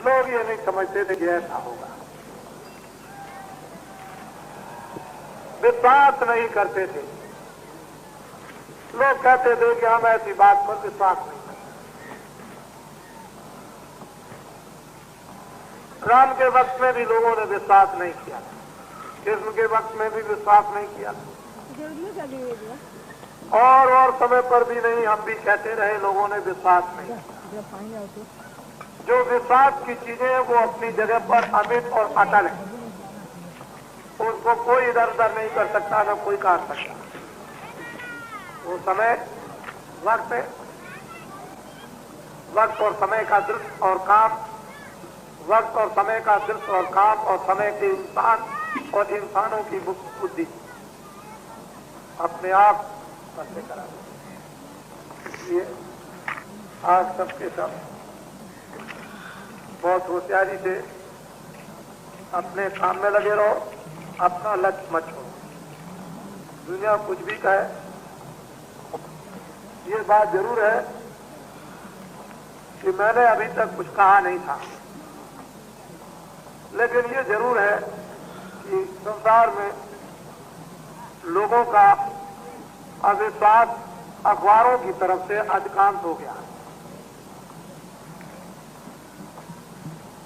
लोग ये नहीं समझते थे कि ऐसा होगा, विश्वास नहीं करते थे। लोग कहते थे कि हम ऐसी बात पर विश्वास नहीं करते। राम के वक्त में भी लोगों ने विश्वास नहीं किया, कृष्ण के वक्त में भी विश्वास नहीं किया, और समय पर भी नहीं, हम भी कहते रहे, लोगों ने विश्वास नहीं किया। जो विश्वास की चीजें हैं वो अपनी जगह पर अमिट और अटल है, उसको कोई इधर उधर नहीं कर सकता, न कोई काट सकता। वो समय वक्त है, वक्त और समय का दृश्य और काम, वक्त और समय का दृश्य और काम, और समय के इंसान और इंसानों की बुद्धि अपने आप बंदे करा। इसलिए आज सबके सब बहुत होशियारी से अपने काम में लगे रहो, अपना लक्ष्य मत छोड़ो। दुनिया कुछ भी कहे, ये बात जरूर है कि मैंने अभी तक कुछ कहा नहीं था, लेकिन ये जरूर है कि संसार में लोगों का अविश्वास अखबारों की तरफ से अधिकांश हो गया।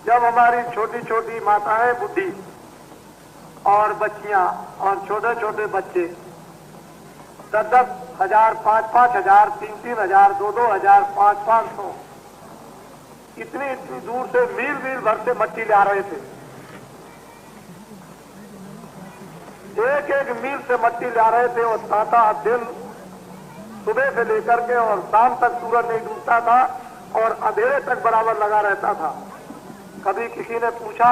जब हमारी छोटी छोटी माताएं बुढ़ी और बच्चियां और छोटे छोटे बच्चे 10-10 हजार, 5-5 हजार, 3-3 हजार, 2-2 हजार, 5-500 इतनी दूर से मील भर से मट्टी ला रहे थे। एक मील से मट्टी ला रहे थे, और साता दिन सुबह से लेकर के और शाम तक सूरज नहीं डूबता था और अंधेरे तक बराबर लगा रहता था। कभी किसी ने पूछा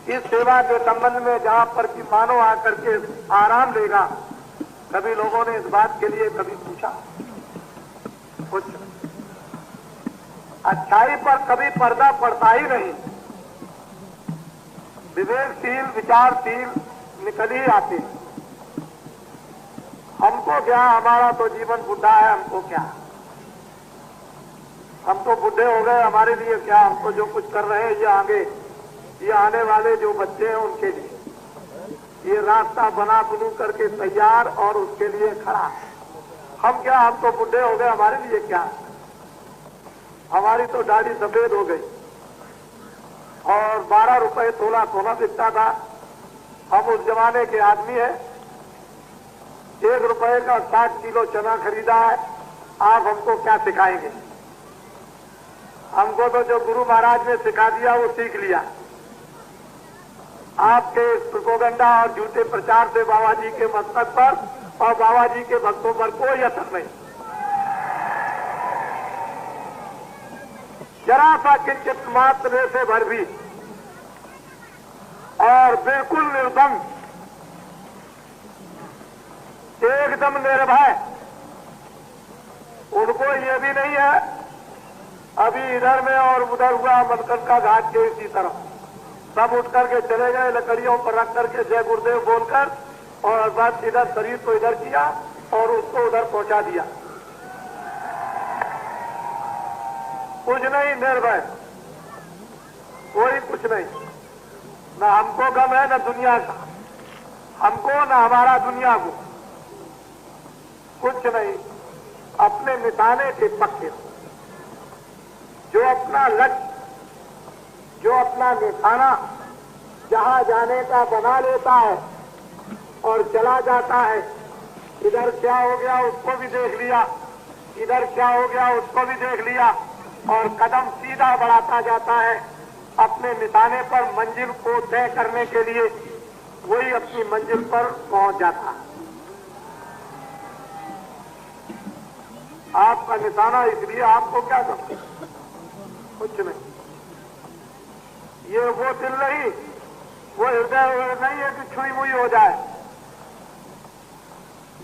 इस सेवा के संबंध में जहां पर कि मानव आकर के आराम लेगा, कभी लोगों ने इस बात के लिए कभी पूछा? कुछ अच्छाई पर कभी पर्दा पड़ता ही नहीं। विवेकशील विचारशील निकल ही आते। हमको क्या, हमारा तो जीवन बुढ़ा है, हमको क्या, हम तो बुढ़े हो गए, हमारे लिए क्या, हम तो जो कुछ कर रहे हैं ये आगे, ये आने वाले जो बच्चे हैं उनके लिए ये रास्ता बना बनू करके तैयार और उसके लिए खड़ा। हम क्या, हम तो बुढ़े हो गए, हमारे लिए क्या, हमारी तो दाढ़ी सफेद हो गई और 12 रुपए तोला सोना बिकता था। हम उस जमाने के आदमी हैं। 1 रुपए का 60 किलो चना खरीदा है। आप हमको क्या सिखाएंगे? हमको तो जो गुरु महाराज ने सिखा दिया वो सीख लिया। आपके प्रोपेगेंडा और झूठे प्रचार से बाबा जी के मस्तक पर और बाबा जी के भक्तों पर कोई असर नहीं। जरा सा किंचित मात्र से भर भी और बिल्कुल निर्दम, एकदम निर्भय। उनको ये भी नहीं है अभी इधर में और उधर हुआ मनकंका घाट के इसी तरफ सब उठ करके चले गए, लकड़ियों पर रख करके जय गुरुदेव बोलकर, और बस इधर शरीर को इधर किया और उसको उधर पहुंचा दिया। कुछ नहीं, निर्भय, कोई कुछ नहीं। न हमको गम है न दुनिया का, हमको न हमारा दुनिया को, कुछ नहीं। अपने मिटाने के पक्के, जो अपना लक्ष्य, जो अपना निशाना जहां जाने का बना लेता है और चला जाता है। इधर क्या हो गया उसको भी देख लिया, इधर क्या हो गया उसको भी देख लिया, और कदम सीधा बढ़ाता जाता है अपने निशाने पर, मंजिल को तय करने के लिए। वही अपनी मंजिल पर पहुंच जाता है। आपका निशाना, इसलिए आपको क्या करते, कुछ नहीं। ये वो दिल नहीं, वो हृदय नहीं है कि छुई मुई हो जाए।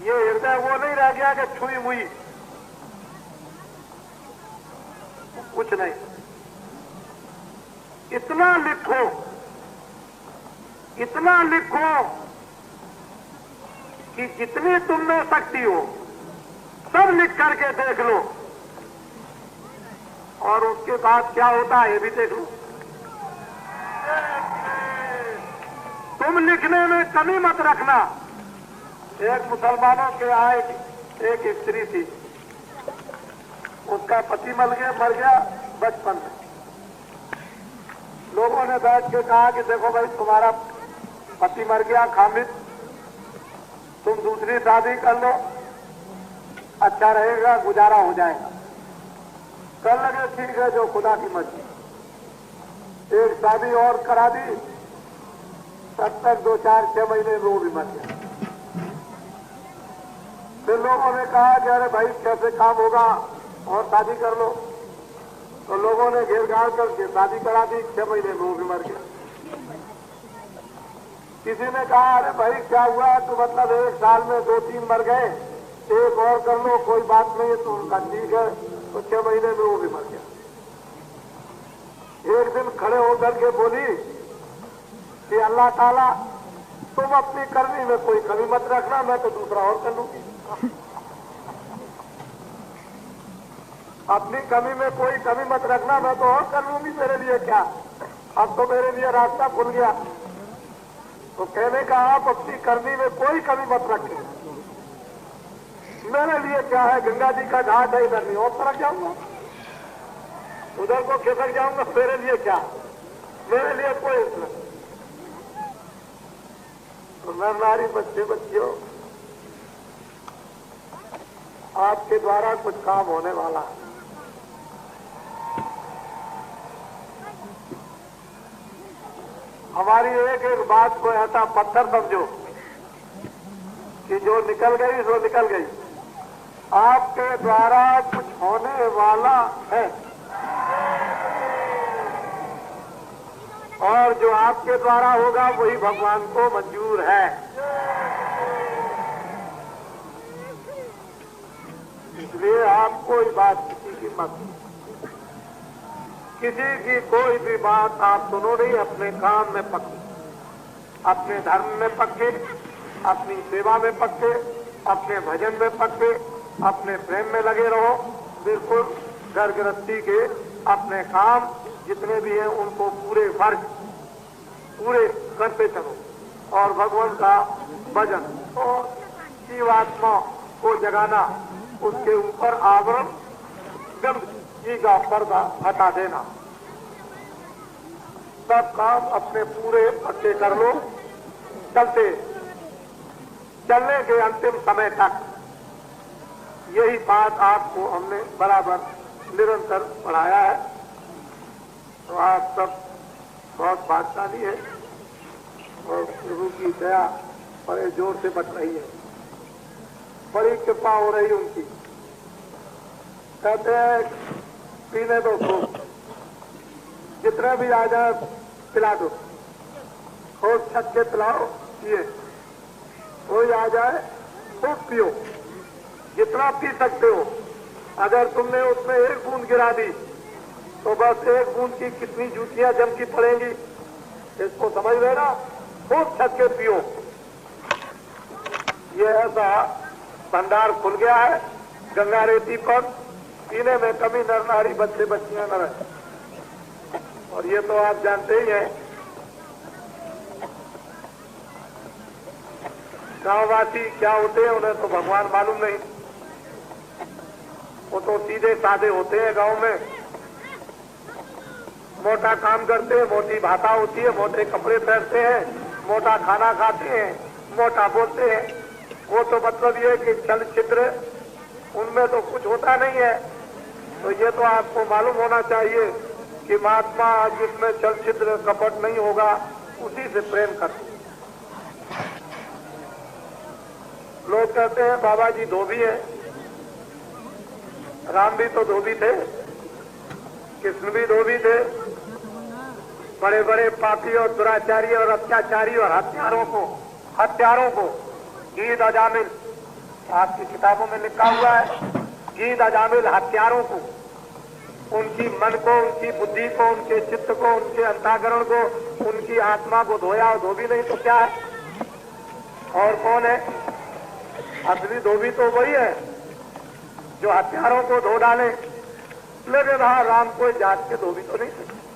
ये हृदय वो नहीं रह गया कि छुई मुई, कुछ नहीं। इतना लिखो, इतना लिखो कि जितनी तुम में शक्ति हो सब लिख करके देख लो और उसके बाद क्या होता है ये भी देख लो। तुम लिखने में कमी मत रखना। एक मुसलमानों के यहाँ एक स्त्री थी, उसका पति मर गया बचपन में। लोगों ने बैठ के कहा कि देखो भाई तुम्हारा पति मर गया खामिद, तुम दूसरी शादी कर लो, अच्छा रहेगा, गुजारा हो जाएगा। कर लगे ठीक है, जो खुदा की मर्जी। एक शादी और करा दी, तब तक 2-4-6 महीने में वो भी मर गया। फिर लोगों ने कहा कि अरे भाई कैसे काम होगा, और शादी कर लो। तो लोगों ने घेर घाड़ करके शादी करा दी, 6 महीने में वो भी मर गया। किसी ने कहा अरे भाई क्या हुआ, तो मतलब 1 साल में 2-3 मर गए, एक और कर लो, कोई बात नहीं है। तो उनका ठीक है, तो 6 महीने में वो भी मर गया। एक दिन खड़े होकर के बोली कि अल्लाह ताला तुम अपनी करनी में कोई कमी मत रखना, मैं तो दूसरा और कर लूंगी। अपनी कमी में कोई कमी मत रखना, मैं तो और कर लूंगी, मेरे लिए क्या, अब तो मेरे लिए रास्ता खुल गया। तो कहने का आप अपनी करनी में कोई कमी मत रखें, मेरे लिए क्या है, गंगा जी का घाट है, इधर नहीं और तरफ जाऊंगा, उधर को खिसक जाऊंगा, मेरे लिए क्या, मेरे लिए कोई नहीं। तो नारी बच्चियों, आपके द्वारा कुछ काम होने वाला है। हमारी एक एक बात को ऐसा पत्थर समझो कि जो निकल गई सो निकल गई। आपके द्वारा कुछ होने वाला है, और जो आपके द्वारा होगा वही भगवान को मंजूर है। इसलिए आप कोई बात किसी की मत, किसी की कोई भी बात आप सुनो नहीं, अपने काम में पक्के, अपने धर्म में पक्के, अपनी सेवा में पक्के, अपने भजन में पक्के, अपने प्रेम में लगे रहो। बिल्कुल घर गृहस्थी के अपने काम जितने भी हैं उनको पूरे फर्ज पूरे करते चलो, और भगवान का भजन और जीवात्मा को जगाना, उसके ऊपर आवरण गंदगी का पर्दा हटा देना। सब काम अपने पूरे पक्के कर लो, चलने के अंतिम समय तक। यही बात आपको हमने बराबर निरंतर पढ़ाया है। तो आप सब बहुत भाग्यशाली है, और प्रभु की दया बड़े जोर से बढ़ रही है, बड़ी कृपा हो रही उनकी। कहते हैं पीने दो खूब, जितने भी आ जाए पिला दो, खूब छक के पिलाओ, पिए, कोई आ जाए खूब पियो, जितना पी सकते हो। अगर तुमने उसमें 1 बूंद गिरा दी तो बस 1 बूंद की कितनी जूतियां जम की पड़ेंगी, इसको समझ लेना। खूब छक के पियो। ये ऐसा भंडार खुल गया है गंगा रेती पर, पीने में कमी नर नारी बच्चे बच्चियां न रहे। और ये तो आप जानते ही हैं, गांववासी क्या होते हैं उन्हें तो भगवान मालूम नहीं, वो तो सीधे साधे होते हैं। गांव में मोटा काम करते हैं, मोटी भाषा होती है, मोटे कपड़े पहनते हैं, मोटा खाना खाते हैं, मोटा बोलते हैं। वो तो मतलब ये कि चलचित्र उनमें तो कुछ होता नहीं है। तो ये तो आपको मालूम होना चाहिए कि महात्मा जिसमें चलचित्र कपट नहीं होगा उसी से प्रेम करते। लोग कहते हैं बाबा जी धोबी है, राम भी तो धोबी थे, कृष्ण भी धोबी थे। बड़े बड़े पापी और दुराचारी और अत्याचारी और हत्यारों को ईद अजामिल, आपकी किताबों में लिखा हुआ है, ईद अजामिल हत्यारों को, उनकी मन को, उनकी बुद्धि को, उनके चित्त को, उनके अंतःकरण को, उनकी आत्मा को धोया और धोबी नहीं तो क्या है? और कौन है असली धोबी? तो वही है जो हत्यारों को धो डाले, लेकिन हाँ, राम कोई जात के धोबी तो नहीं सकते।